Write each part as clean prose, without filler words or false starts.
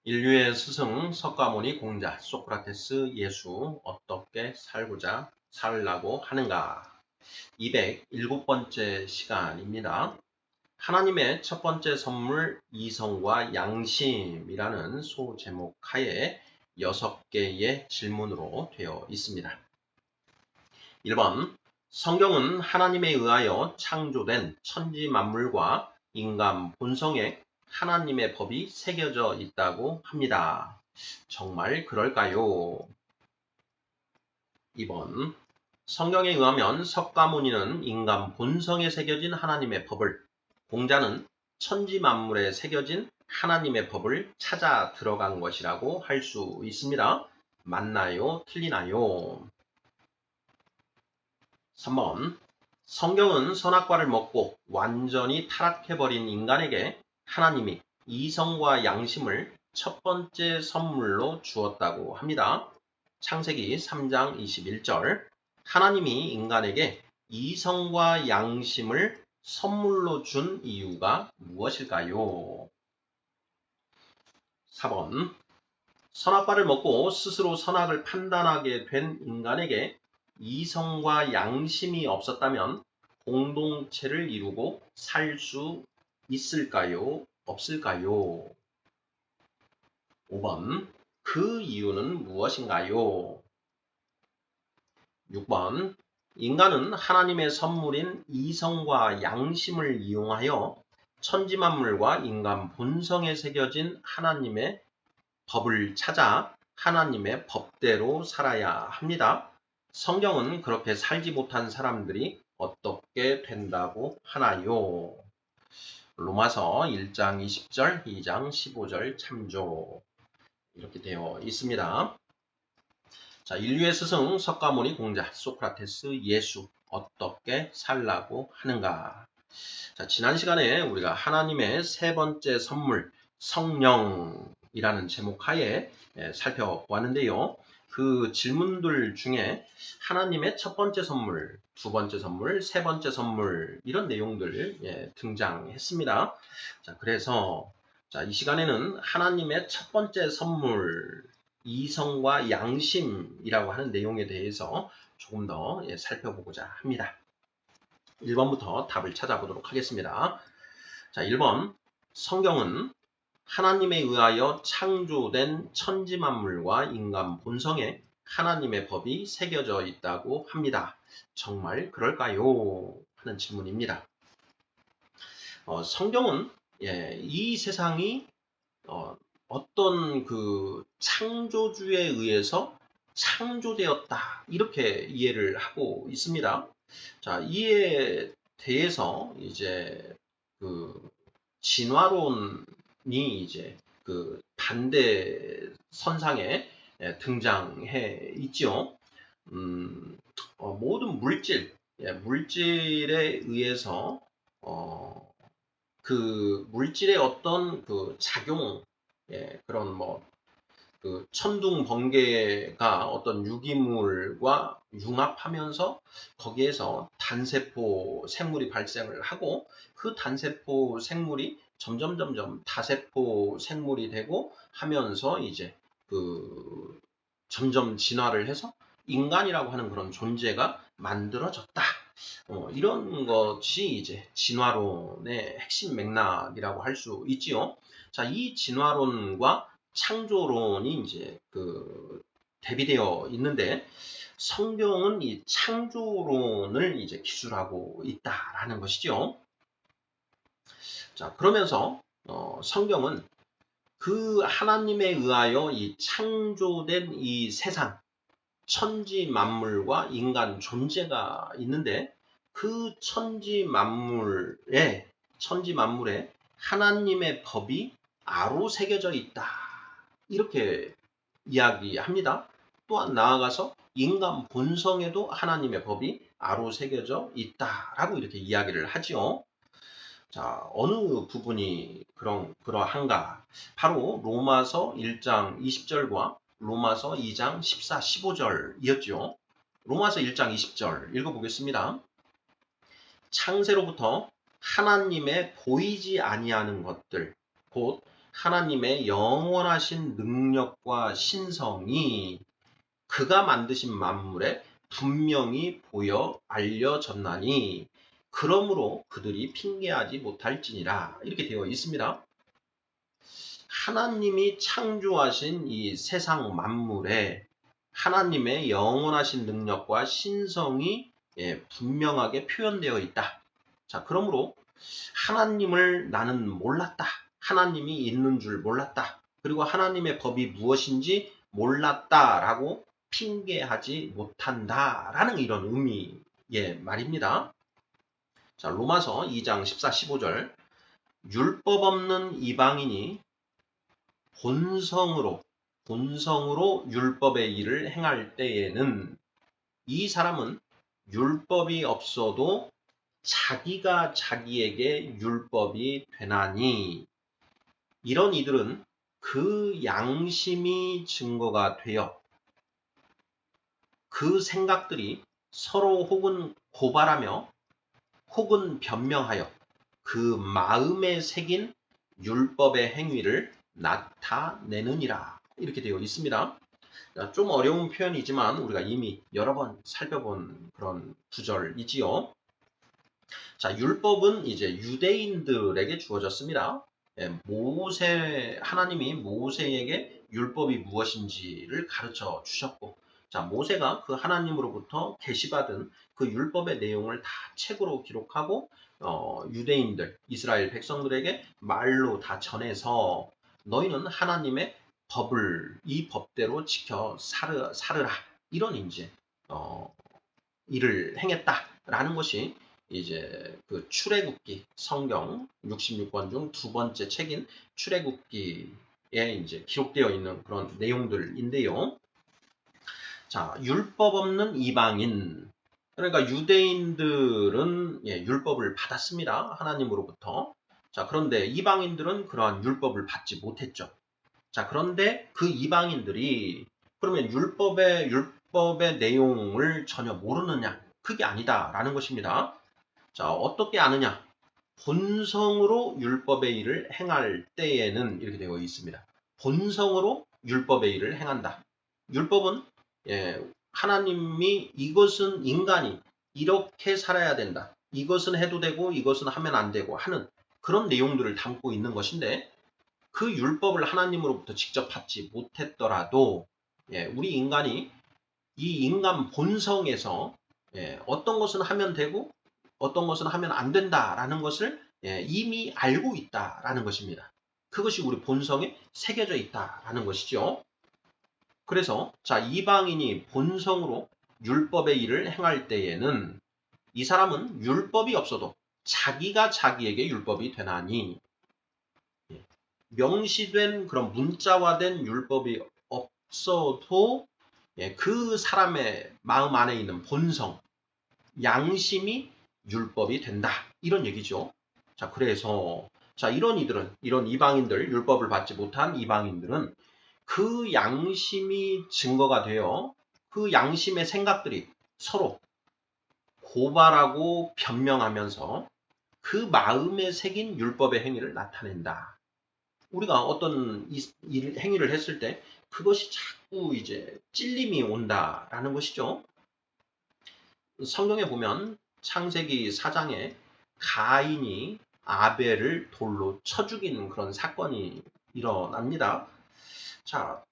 인류의 스승 석가모니 공자 소크라테스 예수 어떻게 살라고 하는가 207번째 시간입니다. 하나님의 첫 번째 선물 이성과 양심이라는 소제목 하에 6개의 질문으로 되어 있습니다. 1번 성경은 하나님에 의하여 창조된 천지 만물과 인간 본성에 하나님의 법이 새겨져 있다고 합니다. 정말 그럴까요? 2번 성경에 의하면 석가모니는 인간 본성에 새겨진 하나님의 법을, 공자는 천지 만물에 새겨진 하나님의 법을 찾아 들어간 것이라고 할 수 있습니다. 맞나요? 틀리나요? 3번 성경은 선악과를 먹고 완전히 타락해버린 인간에게 하나님이 이성과 양심을 첫 번째 선물로 주었다고 합니다. 창세기 3장 21절 하나님이 인간에게 이성과 양심을 선물로 준 이유가 무엇일까요? 4번 선악과를 먹고 스스로 선악을 판단하게 된 인간에게 이성과 양심이 없었다면 공동체를 이루고 살 수 있을까요? 없을까요? 5번 그 이유는 무엇인가요? 6번 인간은 하나님의 선물인 이성과 양심을 이용하여 천지만물과 인간 본성에 새겨진 하나님의 법을 찾아 하나님의 법대로 살아야 합니다. 성경은 그렇게 살지 못한 사람들이 어떻게 된다고 하나요? 로마서 1장 20절, 2장 15절 참조 이렇게 되어 있습니다. 자, 인류의 스승 석가모니 공자 소크라테스 예수 어떻게 살라고 하는가? 자, 지난 시간에 우리가 하나님의 세 번째 선물 성령이라는 제목 하에 살펴보았는데요. 그 질문들 중에 하나님의 첫 번째 선물, 두 번째 선물, 세 번째 선물 이런 내용들 등장했습니다. 자, 그래서 이 시간에는 하나님의 첫 번째 선물 이성과 양심이라고 하는 내용에 대해서 조금 더 살펴보고자 합니다. 1번부터 답을 찾아보도록 하겠습니다. 자, 1번 성경은 하나님에 의하여 창조된 천지만물과 인간 본성에 하나님의 법이 새겨져 있다고 합니다. 정말 그럴까요? 하는 질문입니다. 성경은 이 세상이 어떤 그 창조주에 의해서 창조되었다 이렇게 이해를 하고 있습니다. 자, 이에 대해서 이제 그 진화론이 이제 그 반대 선상에 등장해 있죠. 모든 물질에 의해서 그 물질의 어떤 그 작용, 그런 그 천둥 번개가 어떤 유기물과 융합하면서 거기에서 단세포 생물이 발생을 하고 그 단세포 생물이 점점 다세포 생물이 되고 하면서 이제 그 점점 진화를 해서 인간이라고 하는 그런 존재가 만들어졌다. 이런 것이 이제 진화론의 핵심 맥락이라고 할 수 있지요. 자, 이 진화론과 창조론이 이제 그 대비되어 있는데 성경은 이 창조론을 이제 기술하고 있다라는 것이죠. 자, 그러면서 성경은 그 하나님에 의하여 이 창조된 이 세상 천지 만물과 인간 존재가 있는데 그 천지 만물에 하나님의 법이 아로 새겨져 있다. 이렇게 이야기합니다. 또한 나아가서 인간 본성에도 하나님의 법이 아로 새겨져 있다라고 이렇게 이야기를 하지요. 자, 어느 부분이 그러한가? 바로 로마서 1장 20절과 로마서 2장 14, 15절이었죠. 로마서 1장 20절 읽어보겠습니다. 창세로부터 하나님의 보이지 아니하는 것들, 곧 하나님의 영원하신 능력과 신성이 그가 만드신 만물에 분명히 보여 알려졌나니 그러므로 그들이 핑계하지 못할지니라 이렇게 되어 있습니다. 하나님이 창조하신 이 세상 만물에 하나님의 영원하신 능력과 신성이 분명하게 표현되어 있다. 자, 그러므로 하나님을 나는 몰랐다. 하나님이 있는 줄 몰랐다. 그리고 하나님의 법이 무엇인지 몰랐다라고 핑계하지 못한다라는 이런 의미의 말입니다. 자, 로마서 2장 14, 15절 율법 없는 이방인이 본성으로 율법의 일을 행할 때에는 이 사람은 율법이 없어도 자기가 자기에게 율법이 되나니 이런 이들은 그 양심이 증거가 되어 그 생각들이 서로 혹은 고발하며 혹은 변명하여 그 마음에 새긴 율법의 행위를 나타내느니라 이렇게 되어 있습니다. 좀 어려운 표현이지만 우리가 이미 여러 번 살펴본 그런 구절이지요. 자, 율법은 이제 유대인들에게 주어졌습니다. 하나님이 모세에게 율법이 무엇인지를 가르쳐 주셨고, 자, 모세가 그 하나님으로부터 계시받은 그 율법의 내용을 다 책으로 기록하고, 유대인들, 이스라엘 백성들에게 말로 다 전해서 너희는 하나님의 법을 이 법대로 지켜 살으라. 이런 이제, 일을 행했다라는 것이 이제 그 출애굽기 성경 66권 중 두 번째 책인 출애굽기에 이제 기록되어 있는 그런 내용들인데요. 자, 율법 없는 이방인. 그러니까 유대인들은 율법을 받았습니다. 하나님으로부터. 자, 그런데 이방인들은 그러한 율법을 받지 못했죠. 자, 그런데 그 이방인들이 그러면 율법의 내용을 전혀 모르느냐? 그게 아니다라는 것입니다. 자, 어떻게 아느냐? 본성으로 율법의 일을 행할 때에는 이렇게 되어 있습니다. 본성으로 율법의 일을 행한다. 율법은 하나님이 이것은 인간이 이렇게 살아야 된다. 이것은 해도 되고 이것은 하면 안 되고 하는 그런 내용들을 담고 있는 것인데 그 율법을 하나님으로부터 직접 받지 못했더라도 우리 인간이 이 인간 본성에서 어떤 것은 하면 되고 어떤 것은 하면 안 된다라는 것을 이미 알고 있다라는 것입니다. 그것이 우리 본성에 새겨져 있다라는 것이죠. 그래서 자, 이방인이 본성으로 율법의 일을 행할 때에는 이 사람은 율법이 없어도 자기가 자기에게 율법이 되나니 명시된 그런 문자화된 율법이 없어도 그 사람의 마음 안에 있는 본성, 양심이 율법이 된다. 이런 얘기죠. 자, 그래서 자, 이런 이방인들, 율법을 받지 못한 이방인들은 그 양심이 증거가 되어 그 양심의 생각들이 서로 고발하고 변명하면서 그 마음에 새긴 율법의 행위를 나타낸다. 우리가 어떤 행위를 했을 때 그것이 자꾸 이제 찔림이 온다라는 것이죠. 성경에 보면 창세기 4장에 가인이 아벨을 돌로 쳐 죽이는 그런 사건이 일어납니다. 자,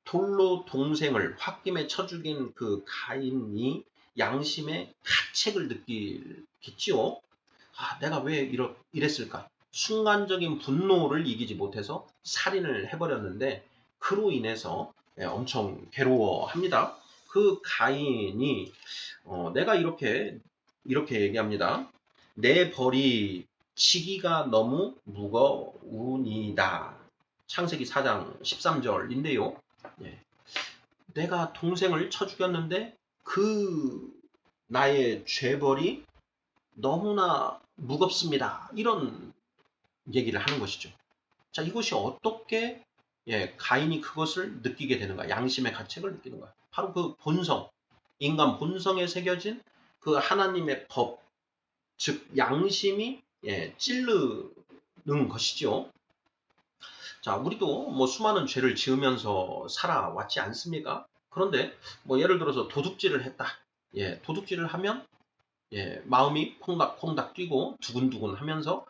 돌로 동생을 홧김에 쳐 죽인 그 가인이 양심의 가책을 느끼겠지요. 아, 내가 왜 이랬을까? 순간적인 분노를 이기지 못해서 살인을 해버렸는데 그로 인해서 엄청 괴로워합니다. 그 가인이 내가 이렇게 얘기합니다. 내 벌이 지기가 너무 무거우니다. 창세기 4장 13절인데요. 내가 동생을 쳐 죽였는데 그 나의 죄벌이 너무나 무겁습니다. 이런 얘기를 하는 것이죠. 자, 이것이 어떻게 가인이 그것을 느끼게 되는가? 양심의 가책을 느끼는가? 바로 그 본성, 인간 본성에 새겨진 그 하나님의 법, 즉 양심이 찌르는 것이죠. 자, 우리도 뭐 수많은 죄를 지으면서 살아왔지 않습니까? 그런데 뭐 예를 들어서 도둑질을 했다. 예, 도둑질을 하면 예, 마음이 콩닥콩닥 뛰고 두근두근 하면서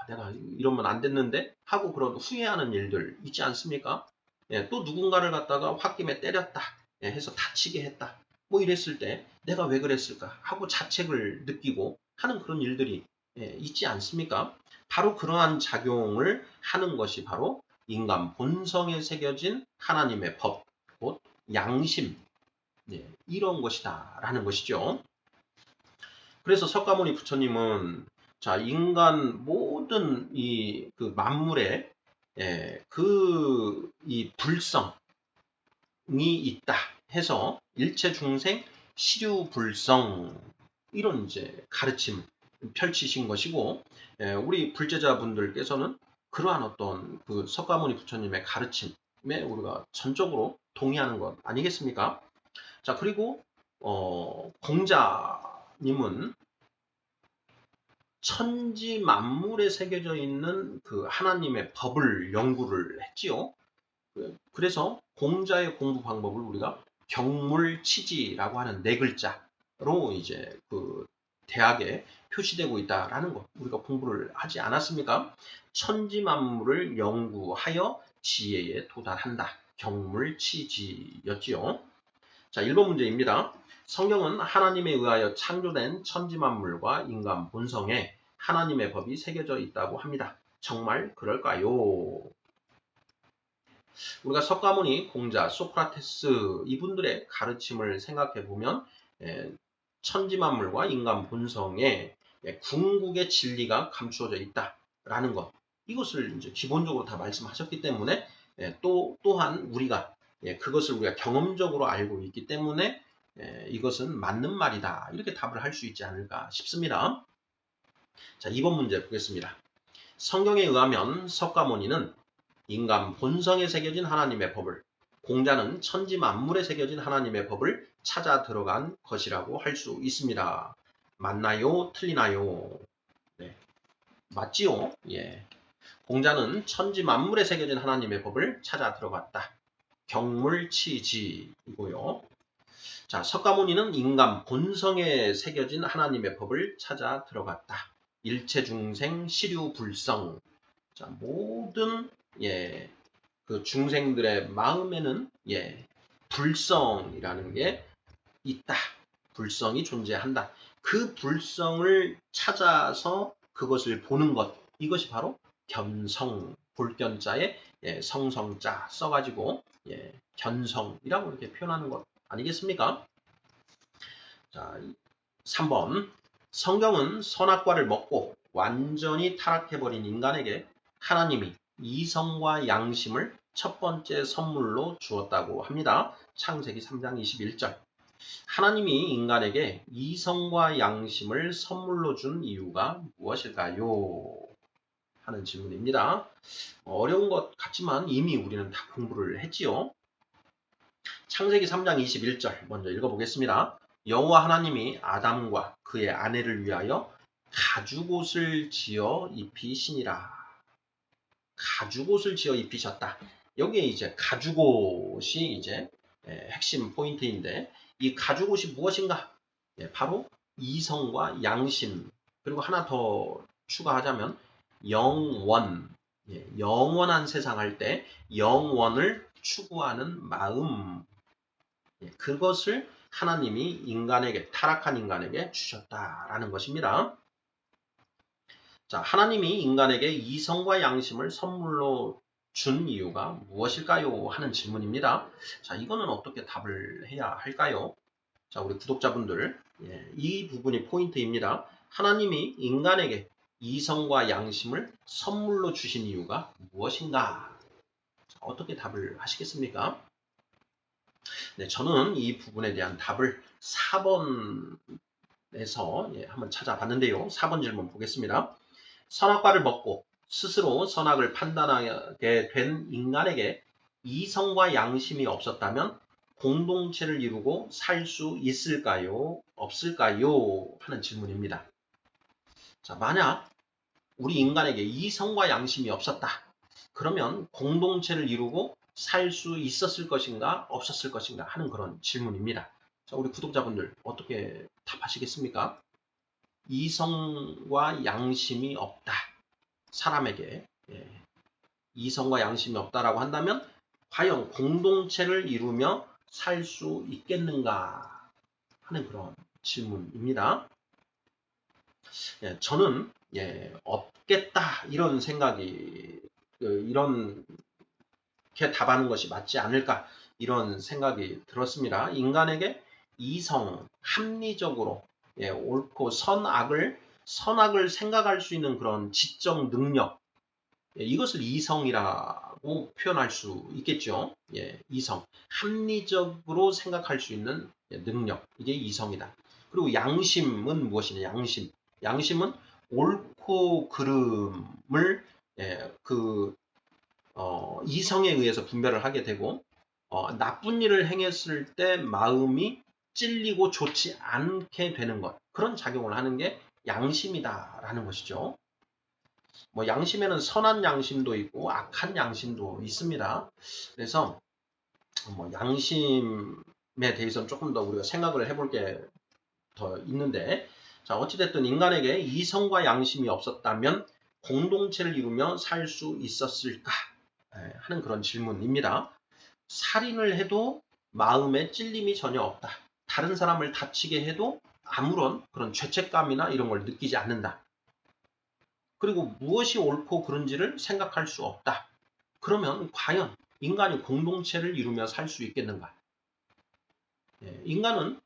내가 이러면 안 됐는데 하고 그런 후회하는 일들 있지 않습니까? 예, 또 누군가를 갖다가 홧김에 때렸다. 예, 해서 다치게 했다. 뭐 이랬을 때 내가 왜 그랬을까 하고 자책을 느끼고 하는 그런 일들이 예, 있지 않습니까? 바로 그러한 작용을 하는 것이 바로 인간 본성에 새겨진 하나님의 법, 곧 양심, 예, 이런 것이다라는 것이죠. 그래서 석가모니 부처님은 자 인간 모든 이 그 만물에 그 이 불성이 있다 해서 일체 중생 시류불성 이런 이제 가르침 펼치신 것이고 우리 불제자분들께서는 그러한 어떤 그 석가모니 부처님의 가르침에 우리가 전적으로 동의하는 것 아니겠습니까? 자 그리고 공자님은 천지 만물에 새겨져 있는 그 하나님의 법을 연구를 했지요. 그래서 공자의 공부 방법을 우리가 경물치지라고 하는 네 글자로 이제 그 대학에 표시되고 있다라는 것 우리가 공부를 하지 않았습니까? 천지 만물을 연구하여 지혜에 도달한다. 경물치지였지요. 자, 1번 문제입니다. 성경은 하나님에 의하여 창조된 천지 만물과 인간 본성에 하나님의 법이 새겨져 있다고 합니다. 정말 그럴까요? 우리가 석가모니, 공자, 소크라테스 이분들의 가르침을 생각해 보면 천지 만물과 인간 본성에 궁극의 진리가 감추어져 있다라는 것 이것을 이제 기본적으로 다 말씀하셨기 때문에 또한 우리가 그것을 우리가 경험적으로 알고 있기 때문에 이것은 맞는 말이다 이렇게 답을 할 수 있지 않을까 싶습니다. 자, 2번 문제 보겠습니다. 성경에 의하면 석가모니는 인간 본성에 새겨진 하나님의 법을, 공자는 천지 만물에 새겨진 하나님의 법을 찾아 들어간 것이라고 할 수 있습니다. 맞나요? 틀리나요? 네, 맞지요? 예. 공자는 천지 만물에 새겨진 하나님의 법을 찾아 들어갔다. 경물치지이고요. 자, 석가모니는 인간 본성에 새겨진 하나님의 법을 찾아 들어갔다. 일체중생 시류불성. 자, 모든 그 중생들의 마음에는 불성이라는 게 있다. 불성이 존재한다. 그 불성을 찾아서 그것을 보는 것. 이것이 바로 견성, 볼견자에 성성자 써가지고 견성이라고 이렇게 표현하는 것 아니겠습니까? 자, 3번. 성경은 선악과를 먹고 완전히 타락해버린 인간에게 하나님이 이성과 양심을 첫 번째 선물로 주었다고 합니다. 창세기 3장 21절. 하나님이 인간에게 이성과 양심을 선물로 준 이유가 무엇일까요? 하는 질문입니다. 어려운 것 같지만 이미 우리는 다 공부를 했지요. 창세기 3장 21절 먼저 읽어보겠습니다. 여호와 하나님이 아담과 그의 아내를 위하여 가죽옷을 지어 입히시니라. 가죽옷을 지어 입히셨다. 여기에 이제 가죽옷이 이제 핵심 포인트인데 이 가죽옷이 무엇인가? 바로 이성과 양심 그리고 하나 더 추가하자면 영원 영원한 세상 할 때 영원을 추구하는 마음 그것을 하나님이 인간에게 타락한 인간에게 주셨다라는 것입니다. 자, 하나님이 인간에게 이성과 양심을 선물로 준 이유가 무엇일까요? 하는 질문입니다. 자, 이거는 어떻게 답을 해야 할까요? 자, 우리 구독자분들, 이 부분이 포인트입니다. 하나님이 인간에게 이성과 양심을 선물로 주신 이유가 무엇인가? 자, 어떻게 답을 하시겠습니까? 네, 저는 이 부분에 대한 답을 4번에서 한번 찾아봤는데요. 4번 질문 보겠습니다. 선악과를 먹고 스스로 선악을 판단하게 된 인간에게 이성과 양심이 없었다면 공동체를 이루고 살 수 있을까요? 없을까요? 하는 질문입니다. 자, 만약 우리 인간에게 이성과 양심이 없었다. 그러면 공동체를 이루고 살 수 있었을 것인가 없었을 것인가 하는 그런 질문입니다. 자, 우리 구독자분들 어떻게 답하시겠습니까? 이성과 양심이 없다. 사람에게 이성과 양심이 없다라고 한다면 과연 공동체를 이루며 살 수 있겠는가 하는 그런 질문입니다. 저는 없겠다 이런 생각이 이렇게 답하는 것이 맞지 않을까 이런 생각이 들었습니다. 인간에게 이성, 합리적으로 옳고 선악을 생각할 수 있는 그런 지적 능력, 이것을 이성이라고 표현할 수 있겠죠. 이성, 합리적으로 생각할 수 있는 능력, 이게 이성이다. 그리고 양심은 무엇이냐? 양심은 옳고 그름을 이성에 의해서 분별을 하게 되고 나쁜 일을 행했을 때 마음이 찔리고 좋지 않게 되는 것, 그런 작용을 하는 게 양심이다라는 것이죠. 뭐 양심에는 선한 양심도 있고 악한 양심도 있습니다. 그래서 뭐 양심에 대해서는 조금 더 우리가 생각을 해볼 게 더 있는데, 자, 어찌됐든 인간에게 이성과 양심이 없었다면 공동체를 이루며 살 수 있었을까 하는 그런 질문입니다. 살인을 해도 마음에 찔림이 전혀 없다. 다른 사람을 다치게 해도 아무런 그런 죄책감이나 이런 걸 느끼지 않는다. 그리고 무엇이 옳고 그른지를 생각할 수 없다. 그러면 과연 인간이 공동체를 이루며 살 수 있겠는가? 인간은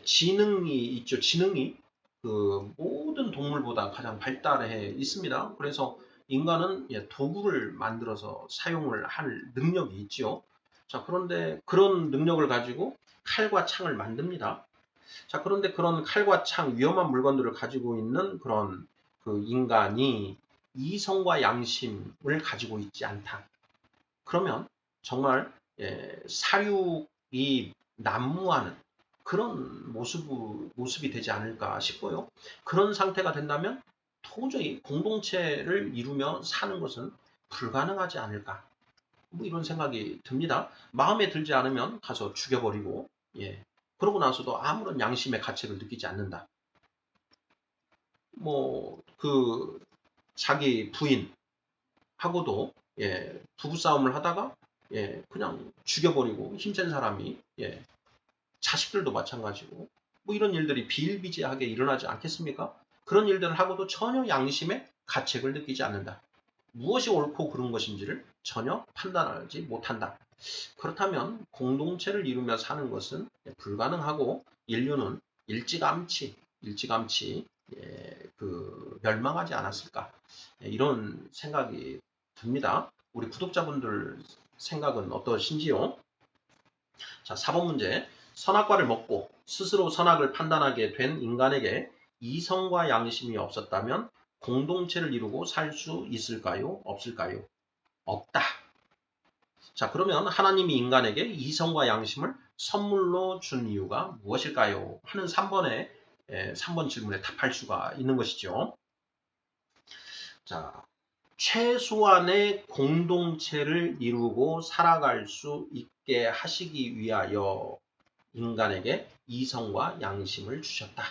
지능이 있죠. 지능이 그 모든 동물보다 가장 발달해 있습니다. 그래서 인간은 도구를 만들어서 사용을 할 능력이 있죠. 자, 그런데 그런 능력을 가지고 칼과 창을 만듭니다. 자, 그런데 그런 칼과 창, 위험한 물건들을 가지고 있는 그런 그 인간이 이성과 양심을 가지고 있지 않다. 그러면 정말 사육이 난무하는 그런 모습이 되지 않을까 싶고요. 그런 상태가 된다면 도저히 공동체를 이루며 사는 것은 불가능하지 않을까. 뭐 이런 생각이 듭니다. 마음에 들지 않으면 가서 죽여버리고, 그러고 나서도 아무런 양심의 가책을 느끼지 않는다. 자기 부인하고도 부부싸움을 하다가 그냥 죽여버리고 힘센 사람이 자식들도 마찬가지고 뭐 이런 일들이 비일비재하게 일어나지 않겠습니까? 그런 일들을 하고도 전혀 양심의 가책을 느끼지 않는다. 무엇이 옳고 그른 것인지를 전혀 판단하지 못한다. 그렇다면 공동체를 이루며 사는 것은 불가능하고 인류는 일찌감치 멸망하지 않았을까, 이런 생각이 듭니다. 우리 구독자분들 생각은 어떠신지요? 자, 4번 문제. 선악과를 먹고 스스로 선악을 판단하게 된 인간에게 이성과 양심이 없었다면 공동체를 이루고 살 수 있을까요? 없을까요? 없다. 자, 그러면 하나님이 인간에게 이성과 양심을 선물로 준 이유가 무엇일까요? 하는 3번 질문에 답할 수가 있는 것이죠. 자, 최소한의 공동체를 이루고 살아갈 수 있게 하시기 위하여 인간에게 이성과 양심을 주셨다.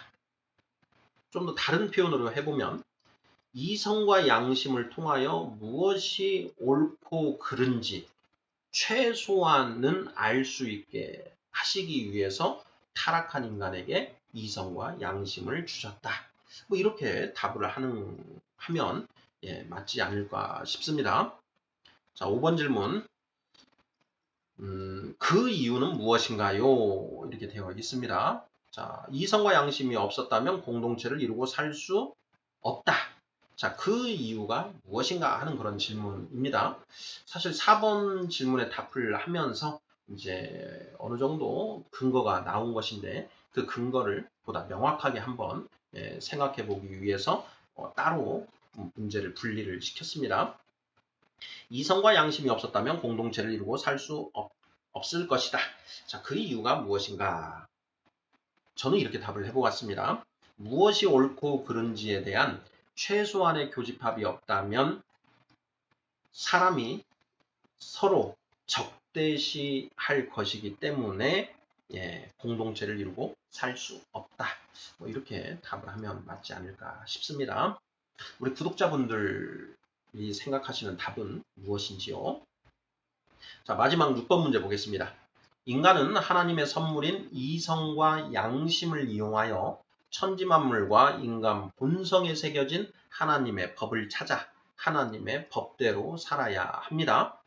좀 더 다른 표현으로 해보면 이성과 양심을 통하여 무엇이 옳고 그른지 최소한은 알 수 있게 하시기 위해서 타락한 인간에게 이성과 양심을 주셨다. 뭐 이렇게 답을 하면 맞지 않을까 싶습니다. 자, 5번 질문. 그 이유는 무엇인가요? 이렇게 되어 있습니다. 자, 이성과 양심이 없었다면 공동체를 이루고 살 수 없다. 자, 그 이유가 무엇인가 하는 그런 질문입니다. 사실 4번 질문에 답을 하면서 이제 어느 정도 근거가 나온 것인데 그 근거를 보다 명확하게 한번 생각해 보기 위해서 따로 문제를 분리를 시켰습니다. 이성과 양심이 없었다면 공동체를 이루고 살 수 없을 것이다. 자, 그 이유가 무엇인가? 저는 이렇게 답을 해보았습니다. 무엇이 옳고 그른지에 대한 최소한의 교집합이 없다면 사람이 서로 적대시할 것이기 때문에 공동체를 이루고 살 수 없다. 뭐 이렇게 답을 하면 맞지 않을까 싶습니다. 우리 구독자분들이 생각하시는 답은 무엇인지요? 자, 마지막 6번 문제 보겠습니다. 인간은 하나님의 선물인 이성과 양심을 이용하여 천지만물과 인간 본성에 새겨진 하나님의 법을 찾아 하나님의 법대로 살아야 합니다.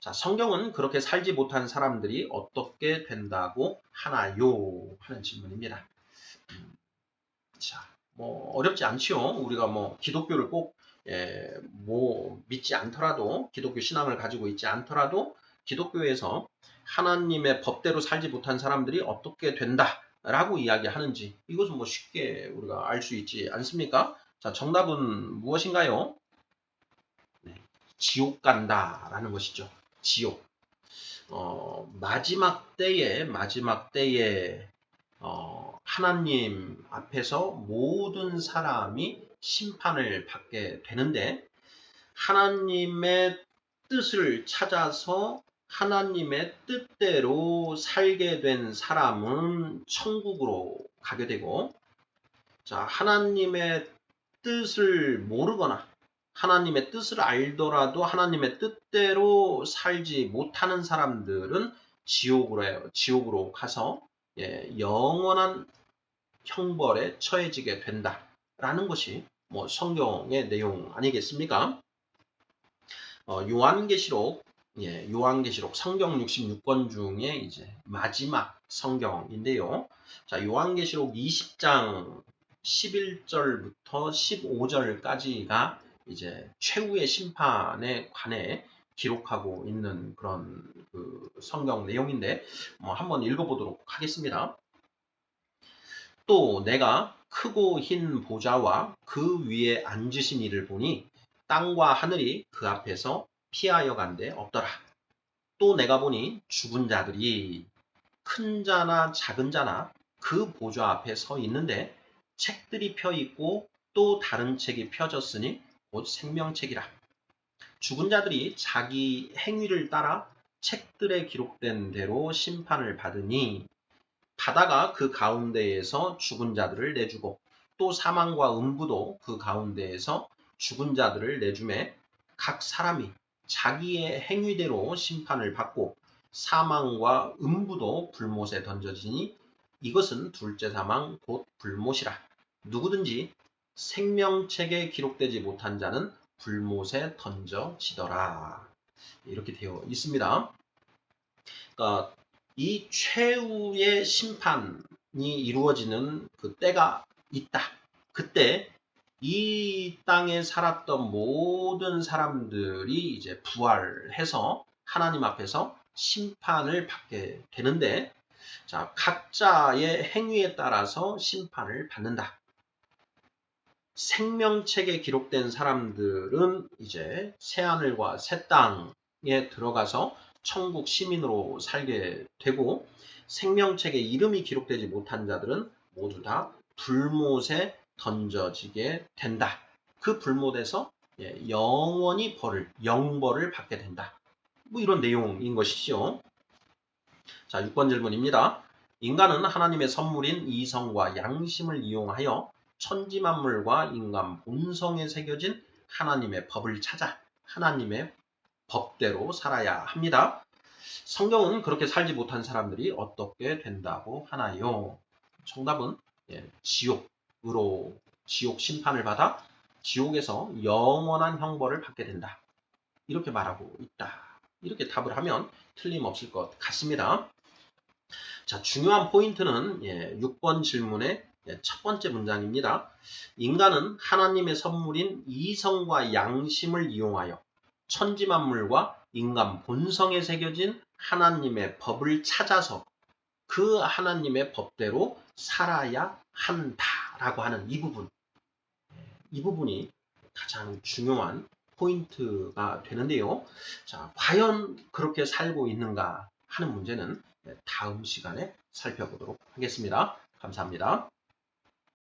자, 성경은 그렇게 살지 못한 사람들이 어떻게 된다고 하나요? 하는 질문입니다. 자, 뭐 어렵지 않지요. 우리가 뭐 기독교를 꼭 믿지 않더라도, 기독교 신앙을 가지고 있지 않더라도 기독교에서 하나님의 법대로 살지 못한 사람들이 어떻게 된다라고 이야기하는지 이것은 뭐 쉽게 우리가 알 수 있지 않습니까? 자, 정답은 무엇인가요? 네, 지옥 간다라는 것이죠. 지옥. 마지막 때에 하나님 앞에서 모든 사람이 심판을 받게 되는데 하나님의 뜻을 찾아서 하나님의 뜻대로 살게 된 사람은 천국으로 가게 되고, 자, 하나님의 뜻을 모르거나 하나님의 뜻을 알더라도 하나님의 뜻대로 살지 못하는 사람들은 지옥으로 가서 영원한 형벌에 처해지게 된다라는 것이 뭐 성경의 내용 아니겠습니까? 요한계시록 성경 66권 중에 이제 마지막 성경인데요. 자, 요한계시록 20장 11절부터 15절까지가 이제 최후의 심판에 관해 기록하고 있는 그런 그 성경 내용인데 한번 읽어보도록 하겠습니다. 또 내가 크고 흰 보좌와 그 위에 앉으신 이를 보니 땅과 하늘이 그 앞에서 피하여 간데 없더라. 또 내가 보니 죽은 자들이 큰 자나 작은 자나 그 보좌 앞에 서 있는데 책들이 펴 있고 또 다른 책이 펴졌으니 곧 생명책이라. 죽은 자들이 자기 행위를 따라 책들에 기록된 대로 심판을 받으니 바다가 그 가운데에서 죽은 자들을 내주고 또 사망과 음부도 그 가운데에서 죽은 자들을 내주매 각 사람이 자기의 행위대로 심판을 받고 사망과 음부도 불못에 던져지니 이것은 둘째 사망 곧 불못이라. 누구든지 생명책에 기록되지 못한 자는 불못에 던져지더라. 이렇게 되어 있습니다. 그러니까 이 최후의 심판이 이루어지는 그 때가 있다. 그때 이 땅에 살았던 모든 사람들이 이제 부활해서 하나님 앞에서 심판을 받게 되는데, 자, 각자의 행위에 따라서 심판을 받는다. 생명책에 기록된 사람들은 이제 새하늘과 새 땅에 들어가서 천국 시민으로 살게 되고, 생명책에 이름이 기록되지 못한 자들은 모두 다 불못에 던져지게 된다. 그 불못에서 영원히 영벌을 받게 된다. 뭐 이런 내용인 것이죠. 자, 6번 질문입니다. 인간은 하나님의 선물인 이성과 양심을 이용하여 천지만물과 인간 본성에 새겨진 하나님의 법을 찾아 하나님의 법대로 살아야 합니다. 성경은 그렇게 살지 못한 사람들이 어떻게 된다고 하나요? 정답은 지옥 심판을 받아 지옥에서 영원한 형벌을 받게 된다. 이렇게 말하고 있다. 이렇게 답을 하면 틀림없을 것 같습니다. 자, 중요한 포인트는 6번 질문의 첫 번째 문장입니다. 인간은 하나님의 선물인 이성과 양심을 이용하여 천지만물과 인간 본성에 새겨진 하나님의 법을 찾아서 그 하나님의 법대로 살아야 한다라고 하는 이 부분이 가장 중요한 포인트가 되는데요. 자, 과연 그렇게 살고 있는가 하는 문제는 다음 시간에 살펴보도록 하겠습니다. 감사합니다.